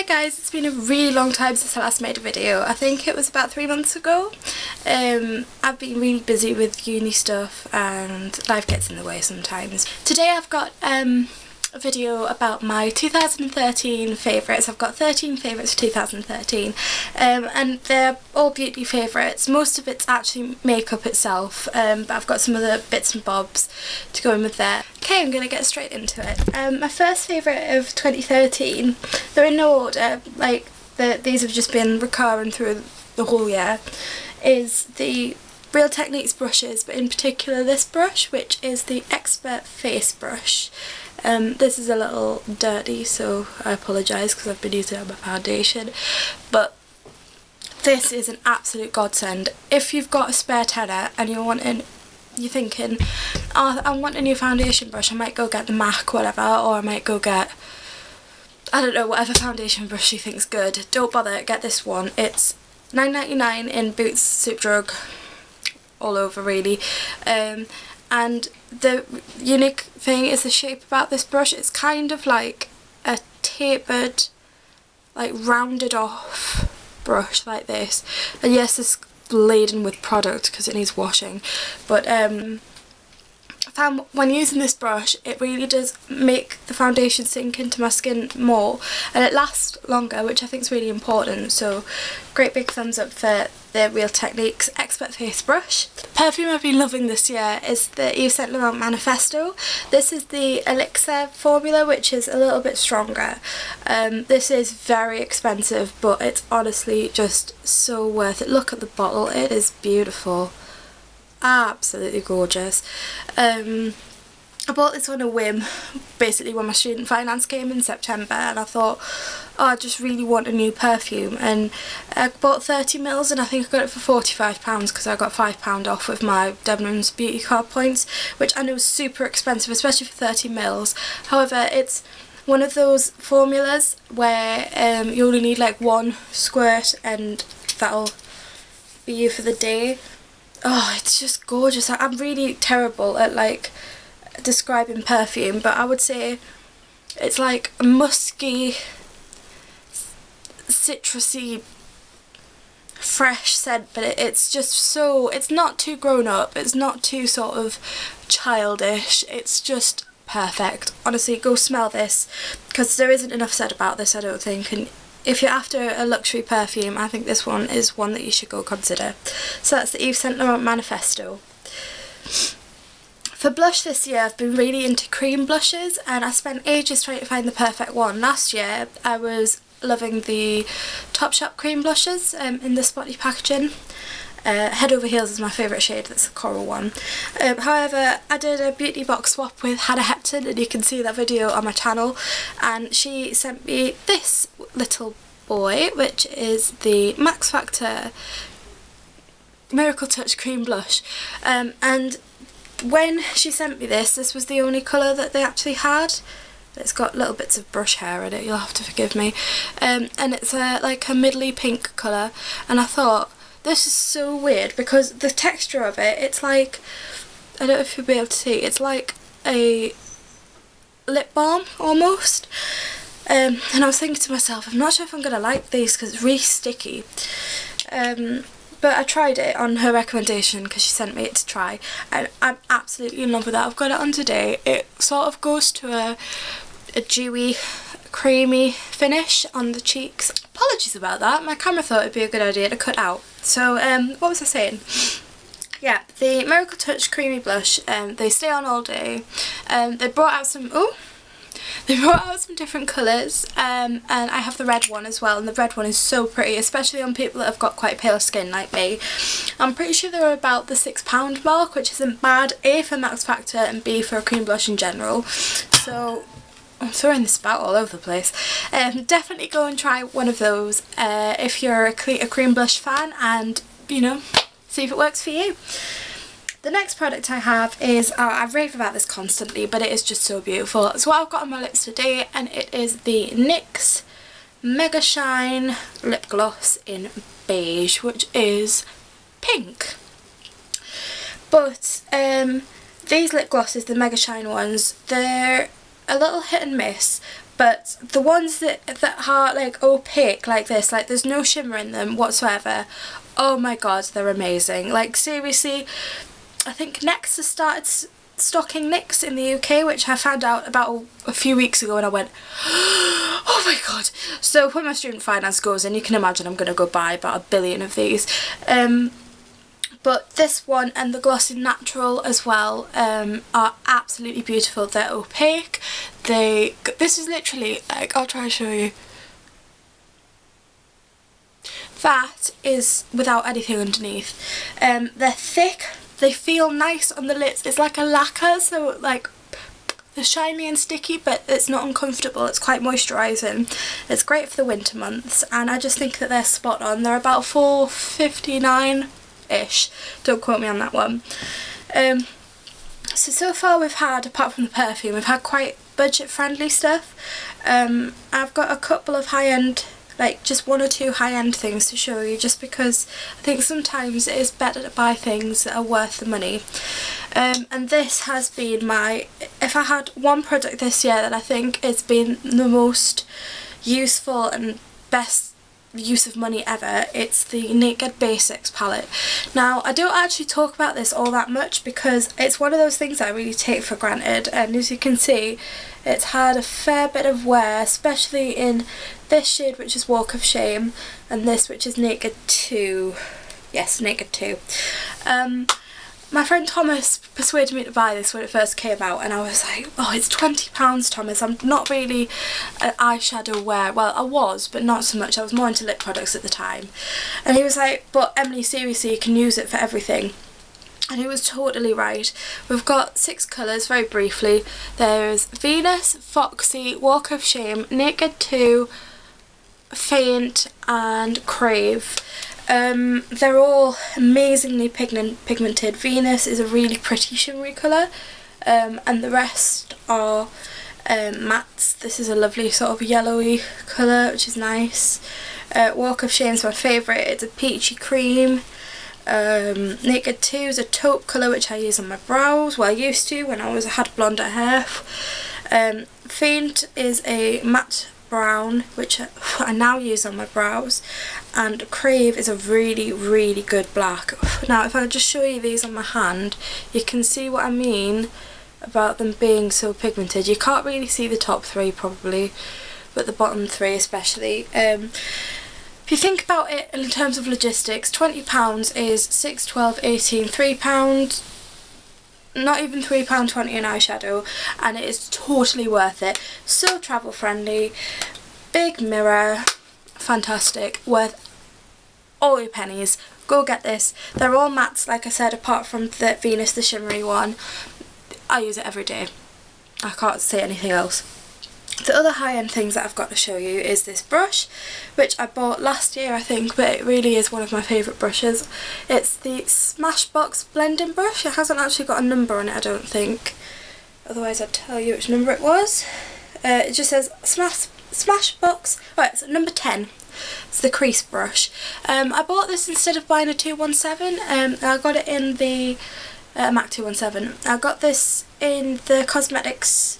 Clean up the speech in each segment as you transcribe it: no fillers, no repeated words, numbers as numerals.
guys, it's been a really long time since I last made a video. I think it was about 3 months ago. I've been really busy with uni stuff and life gets in the way sometimes. Today I've got a video about my 2013 favourites. I've got 13 favourites for 2013 and they're all beauty favourites. Most of it's actually makeup itself, but I've got some other bits and bobs to go in with there. Okay, I'm going to get straight into it. My first favourite of 2013, they're in no order, like these have just been recurring through the whole year, is the Real Techniques brushes, but in particular this brush, which is the Expert Face brush. This is a little dirty, so I apologise because I've been using it on my foundation, but this is an absolute godsend. If you've got a spare tenner and you're thinking, oh, I want a new foundation brush, I might go get the MAC whatever, or I might go get, I don't know, whatever foundation brush you think's good. Don't bother, get this one. It's £9.99 in Boots, Superdrug, all over really. And the unique thing is the shape about this brush. It's kind of like a tapered, like rounded off brush like this. And yes, it's laden with product because it needs washing, but I found when using this brush it really does make the foundation sink into my skin more and it lasts longer, which I think is really important. So great big thumbs up for the Real Techniques Expert Face brush. The perfume I've been loving this year is the Yves Saint Laurent Manifesto. This is the Elixir formula, which is a little bit stronger. This is very expensive, but it's honestly just so worth it. Look at the bottle, it is beautiful. Absolutely gorgeous. I bought this on a whim, basically when my student finance came in September, and I thought, oh, I just really want a new perfume, and I bought 30ml and I think I got it for £45 because I got £5 off with my Debenhams beauty card points, which I know is super expensive, especially for 30ml. However, it's one of those formulas where you only need like one squirt and that'll be you for the day. Oh, it's just gorgeous. I'm really terrible at like describing perfume, but I would say it's like a musky, citrusy, fresh scent, but it's just so, it's not too grown up, it's not too sort of childish, it's just perfect. Honestly, go smell this because there isn't enough said about this, I don't think, and if you're after a luxury perfume, I think this one is one that you should go consider. So that's the Yves Saint Laurent Manifesto. For blush this year, I've been really into cream blushes and I spent ages trying to find the perfect one. Last year I was loving the Topshop cream blushes in the spotty packaging. Head Over Heels is my favourite shade, that's the coral one. However, I did a beauty box swap with Hannah Hepton, and you can see that video on my channel, and she sent me this little boy, which is the Max Factor Miracle Touch cream blush, and when she sent me this was the only colour that they actually had. It's got little bits of brush hair in it, you'll have to forgive me, and it's like a middly pink colour, and I thought, this is so weird because the texture of it, it's like, I don't know if you'll be able to see, it's like a lip balm almost, and I was thinking to myself, I'm not sure if I'm going to like these because it's really sticky, but I tried it on her recommendation because she sent me it to try and I'm absolutely in love with that. I've got it on today. It sort of goes to a dewy, creamy finish on the cheeks. Apologies about that, my camera thought it'd be a good idea to cut out. So what was I saying? Yeah, the Miracle Touch Creamy Blush, they stay on all day. They brought out some different colours, and I have the red one as well, and the red one is so pretty, especially on people that have got quite pale skin like me. I'm pretty sure they're about the £6 mark, which isn't bad, A for Max Factor and B for a cream blush in general. So I'm throwing this about all over the place. Definitely go and try one of those if you're a cream blush fan, and you know, see if it works for you. The next product I have is, I rave about this constantly, but it is just so beautiful. It's what I've got on my lips today, and it is the NYX Mega Shine Lip Gloss in beige, which is pink. But these lip glosses, the Mega Shine ones, they're a little hit and miss, but the ones that are like opaque like this, like there's no shimmer in them whatsoever, oh my god, they're amazing. Like seriously, I think NYX has started stocking NYX in the UK, which I found out about a few weeks ago, and I went, oh my god. So when my student finance goes in, you can imagine I'm going to go buy about 1 billion of these. But this one and the Glossy Natural as well are absolutely beautiful. They're opaque. This is literally, like, I'll try to show you. That is without anything underneath. They're thick. They feel nice on the lips. It's like a lacquer, so like they're shiny and sticky, but it's not uncomfortable. It's quite moisturising. It's great for the winter months, and I just think that they're spot on. They're about £4.59-ish. Don't quote me on that one. So far we've had, apart from the perfume, we've had quite budget-friendly stuff. I've got a couple of high-end, like just 1 or 2 high-end things to show you, just because I think sometimes it is better to buy things that are worth the money. And this has been my, if I had one product this year that I think has been the most useful and best use of money ever, it's the Naked Basics palette. Now I don't actually talk about this all that much because it's one of those things I really take for granted, and as you can see it's had a fair bit of wear, especially in this shade which is Walk of Shame, and this which is Naked 2. Yes, Naked 2. My friend Thomas persuaded me to buy this when it first came out, and I was like, oh, it's £20, Thomas. I'm not really an eyeshadow wearer. Well, I was, but not so much. I was more into lip products at the time. And he was like, but Emily, seriously, you can use it for everything. And he was totally right. We've got 6 colours, very briefly. There's Venus, Foxy, Walk of Shame, Naked 2, Faint, and Crave. They're all amazingly pigmented. Venus is a really pretty shimmery colour, and the rest are mattes. This is a lovely sort of yellowy colour, which is nice. Walk of Shame is my favourite. It's a peachy cream. Naked 2 is a taupe colour, which I use on my brows. Well, I used to when I had blonder hair. Faint is a matte brown, which I now use on my brows, and Crave is a really, really good black. Now if I just show you these on my hand, you can see what I mean about them being so pigmented. You can't really see the top 3 probably, but the bottom 3 especially. If you think about it in terms of logistics, £20 is 6, 12, 18, £3, not even £3.20 an eyeshadow, and it is totally worth it. So travel friendly, big mirror, fantastic, worth all your pennies. Go get this. They're all mattes, like I said, apart from the Venus, the shimmery one. I use it every day. I can't say anything else. The other high-end things that I've got to show you is this brush, which I bought last year I think, but it really is one of my favourite brushes. It's the Smashbox blending brush. It hasn't actually got a number on it, I don't think, otherwise I'd tell you which number it was. It just says Smashbox, right, it's number 10. It's the crease brush. I bought this instead of buying a 217. I got it in the MAC 217. I got this in the cosmetics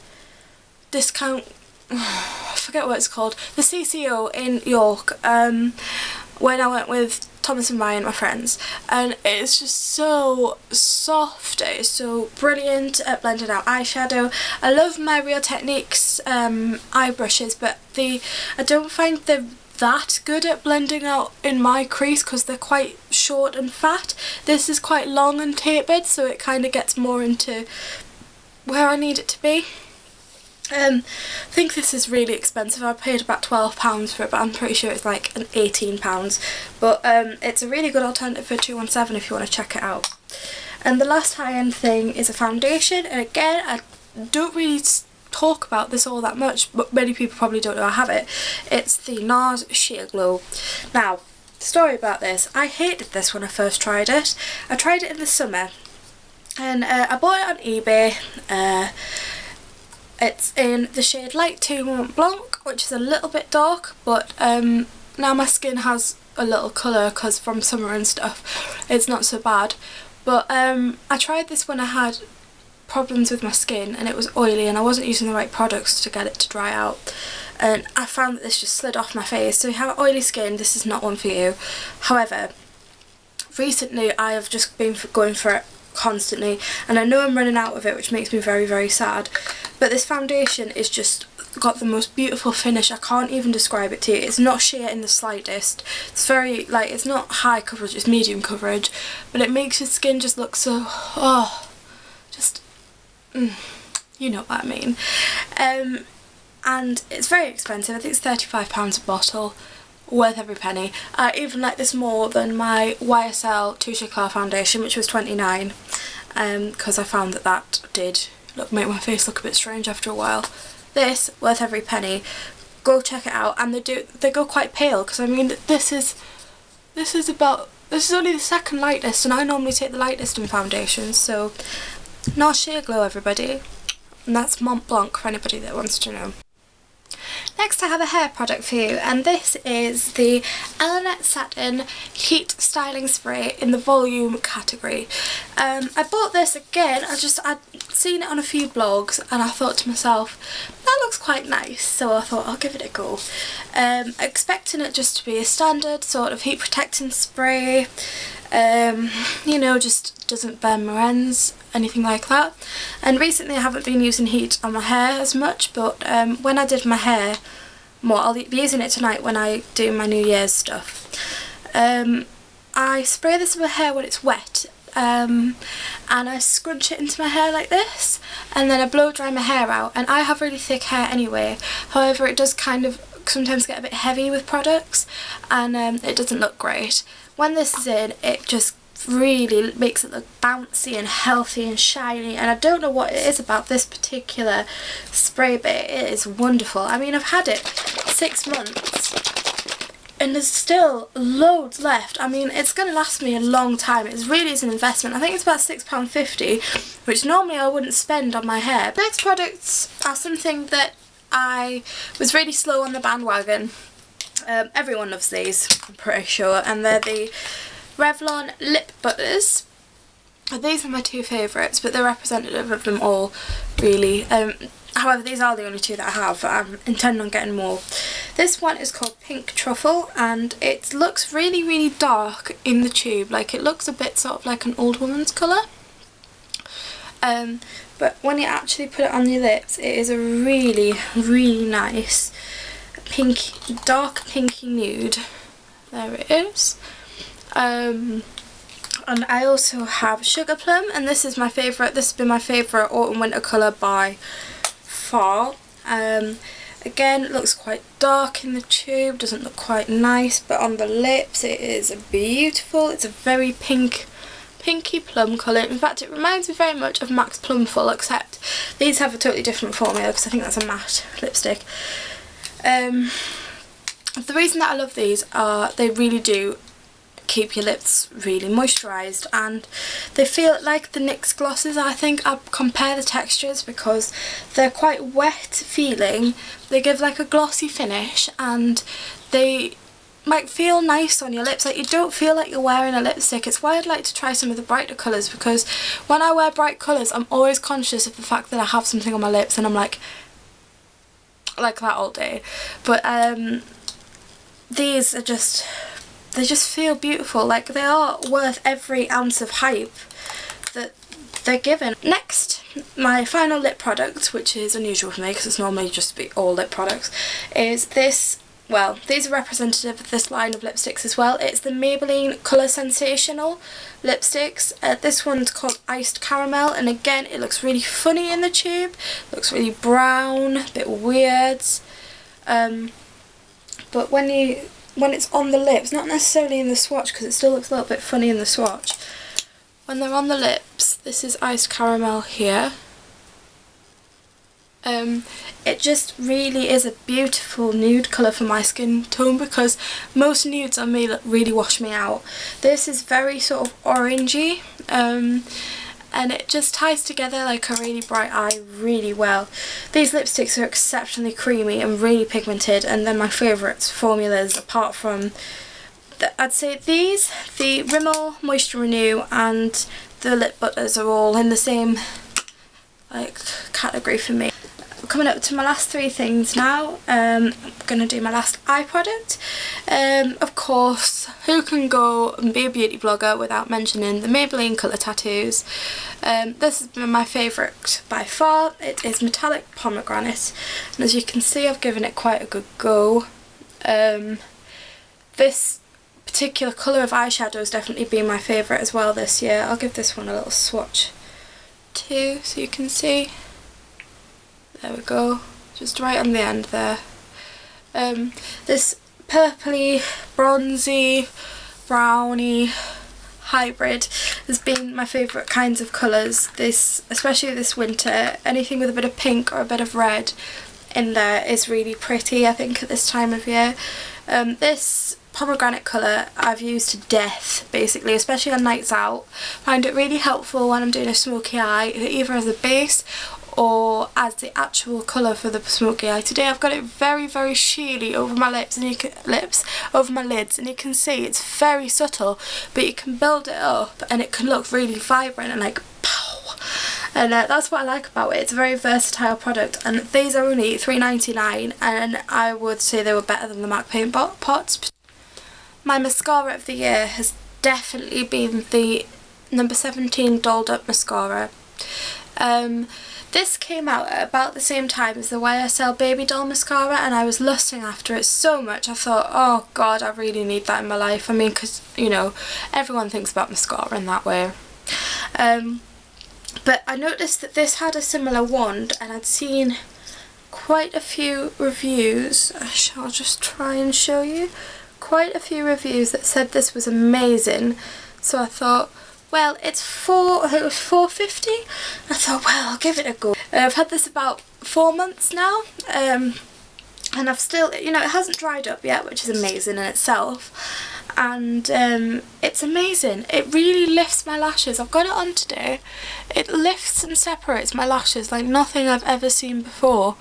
discount, I forget what it's called, the CCO in York, when I went with Thomas and Ryan, my friends, and it's just so soft. It's so brilliant at blending out eyeshadow. I love my Real Techniques eye brushes, but I don't find they're that good at blending out in my crease because they're quite short and fat. This is quite long and tapered, so it kind of gets more into where I need it to be. I think this is really expensive. I paid about £12 for it, but I'm pretty sure it's like an £18. But it's a really good alternative for 217 if you want to check it out. And the last high-end thing is a foundation, and again, I don't really talk about this all that much, but many people probably don't know I have it. It's the NARS Sheer Glow. Now, the story about this, I hated this when I first tried it. I tried it in the summer, and I bought it on eBay. It's in the shade Light 2 Mont Blanc, which is a little bit dark, but now my skin has a little colour because from summer and stuff, it's not so bad. But I tried this when I had problems with my skin and it was oily and I wasn't using the right products to get it to dry out, and I found that this just slid off my face. So if you have oily skin, this is not one for you. However, recently I have just been going for it constantly and I know I'm running out of it, which makes me very, very sad. But this foundation is just got the most beautiful finish. I can't even describe it to you. It's not sheer in the slightest. It's very, like, it's not high coverage, it's medium coverage, but it makes your skin just look so, you know what I mean. And it's very expensive. I think it's £35 a bottle. Worth every penny. I even like this more than my YSL Touche Eclat foundation, which was £29, because I found that that did make my face look a bit strange after a while. This, worth every penny. Go check it out. And they go quite pale, because I mean this is only the second lightest, and I normally take the lightest in foundations, so not sheer glow, everybody. And that's Mont Blanc for anybody that wants to know. Next I have a hair product for you, and this is the Elenet Satin Heat Styling Spray in the volume category. I bought this again, I'd seen it on a few blogs and I thought to myself, that looks quite nice, so I thought I'll give it a go. Expecting it just to be a standard sort of heat protecting spray, you know, just doesn't burn my ends, anything like that. And recently I haven't been using heat on my hair as much, but when I did my hair more, I'll be using it tonight when I do my New Year's stuff. I spray this in my hair when it's wet, and I scrunch it into my hair like this, and then I blow dry my hair out. And I have really thick hair anyway, however it does kind of sometimes get a bit heavy with products, and it doesn't look great. When this is in, it just really makes it look bouncy and healthy and shiny, and I don't know what it is about this particular spray, but it is wonderful. I mean, I've had it 6 months and there's still loads left. I mean, it's going to last me a long time. It really is an investment. I think it's about £6.50, which normally I wouldn't spend on my hair. Next products are something that I was really slow on the bandwagon. Everyone loves these, I'm pretty sure, and they're the Revlon lip butters. These are my two favourites, but they're representative of them all, really. However, these are the only two that I have. I'm intending on getting more. This one is called Pink Truffle, and it looks really, really dark in the tube. Like, it looks a bit sort of like an old woman's colour. But when you actually put it on your lips, it is a really, really nice pink, dark pinky nude. There it is. And I also have Sugar Plum, and this is my favourite. This has been my favourite autumn winter colour by far. Again, it looks quite dark in the tube, doesn't look quite nice, but on the lips it is beautiful. It's a very pinky plum colour. In fact, it reminds me very much of MAC's Plumful, except these have a totally different formula because I think that's a matte lipstick. The reason that I love these are they really do keep your lips really moisturised, and they feel like the NYX glosses. I think I compare the textures because they're quite wet feeling. They give like a glossy finish and they might feel nice on your lips. Like, you don't feel like you're wearing a lipstick. It's why I'd like to try some of the brighter colours, because when I wear bright colours I'm always conscious of the fact that I have something on my lips and I'm like that all day. But these are just, they just feel beautiful. Like, they are worth every ounce of hype that they're given. Next, my final lip product, which is unusual for me because it's normally just be all lip products, is this. Well, these are representative of this line of lipsticks as well. It's the Maybelline Colour Sensational lipsticks. This one's called Iced Caramel, and again it looks really funny in the tube. Looks really brown, a bit weird. But when it's on the lips, not necessarily in the swatch because it still looks a little bit funny in the swatch. When they're on the lips, this is Iced Caramel here. It just really is a beautiful nude colour for my skin tone, because most nudes on me really wash me out. This is very sort of orangey, and it just ties together like a really bright eye really well. These lipsticks are exceptionally creamy and really pigmented, and they're my favourite formulas apart from, I'd say these, the Rimmel Moisture Renew and the lip butters are all in the same like category for me. Coming up to my last three things now. I'm going to do my last eye product. Of course, who can go and be a beauty blogger without mentioning the Maybelline colour tattoos. This has been my favourite by far. It is metallic pomegranate, and as you can see I've given it quite a good go. This particular colour of eyeshadow has definitely been my favourite as well this year. I'll give this one a little swatch too so you can see. There we go, just right on the end there. This purpley, bronzy, browny hybrid has been my favourite kinds of colours this, especially this winter. Anything with a bit of pink or a bit of red in there is really pretty, I think, at this time of year. This pomegranate colour I've used to death basically, especially on nights out. Find it really helpful when I'm doing a smoky eye, either as a base or as the actual colour for the smoky eye. Today I've got it very, very sheeny over my lips, and over my lids, and you can see it's very subtle, but you can build it up and it can look really vibrant and like pow. And that's what I like about it. It's a very versatile product, and these are only $3.99, and I would say they were better than the MAC paint pots. My mascara of the year has definitely been the number 17 Dolled Up mascara. This came out at about the same time as the YSL Baby Doll mascara, and I was lusting after it so much. I thought, oh god, I really need that in my life. I mean, because, you know, everyone thinks about mascara in that way. But I noticed that this had a similar wand, and I'd seen quite a few reviews. I shall just try and show you. Quite a few reviews that said this was amazing. So I thought, well, it's it was $4.50. I thought, well, I'll give it a go. I've had this about 4 months now, and I've still, you know, it hasn't dried up yet, which is amazing in itself. And it's amazing. It really lifts my lashes. I've got it on today. It lifts and separates my lashes like nothing I've ever seen before.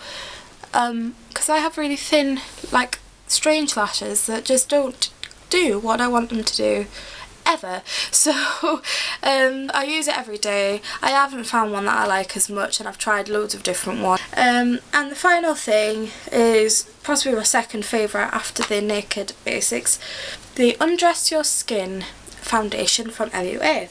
Because I have really thin, like, strange lashes that just don't do what I want them to do. Ever. So I use it every day. I haven't found one that I like as much, and I've tried loads of different ones. And the final thing is possibly my second favourite after the Naked Basics, the Undress Your Skin foundation from MUA.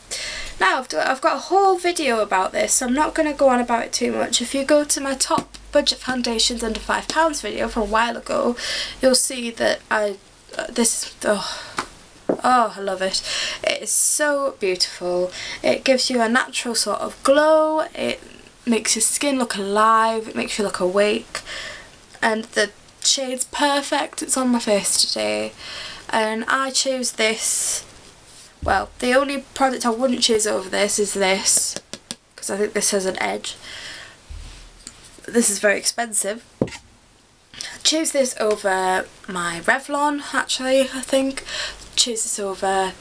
Now I've got a whole video about this, so I'm not going to go on about it too much. If you go to my top budget foundations under £5 video from a while ago, you'll see that oh, I love it. It is so beautiful. It gives you a natural sort of glow. It makes your skin look alive. It makes you look awake. And the shade's perfect. It's on my face today. And I choose this. Well, the only product I wouldn't choose over this is this, because I think this has an edge. This is very expensive. Choose this over my Revlon, actually, I think. Choose this over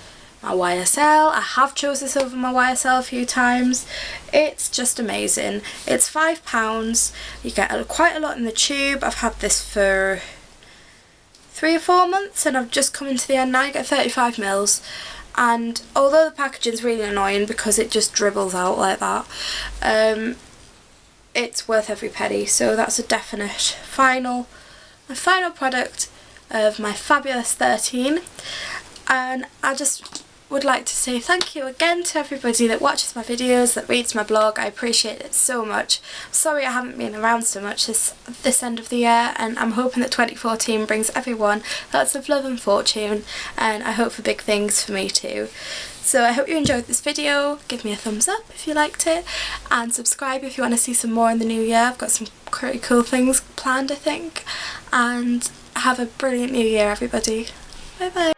my YSL. I have chose this over my YSL a few times. It's just amazing. It's £5. You get quite a lot in the tube. I've had this for 3 or 4 months, and I've just come into the end now. You get 35ml. And although the packaging's really annoying because it just dribbles out like that, it's worth every penny. So that's a definite my final product of my fabulous 13. And I just would like to say thank you again to everybody that watches my videos, that reads my blog. I appreciate it so much. Sorry I haven't been around so much this end of the year, and I'm hoping that 2014 brings everyone lots of love and fortune, and I hope for big things for me too. So I hope you enjoyed this video. Give me a thumbs up if you liked it, and subscribe if you want to see some more in the new year. I've got some pretty cool things planned, I think. And have a brilliant new year, everybody. Bye bye.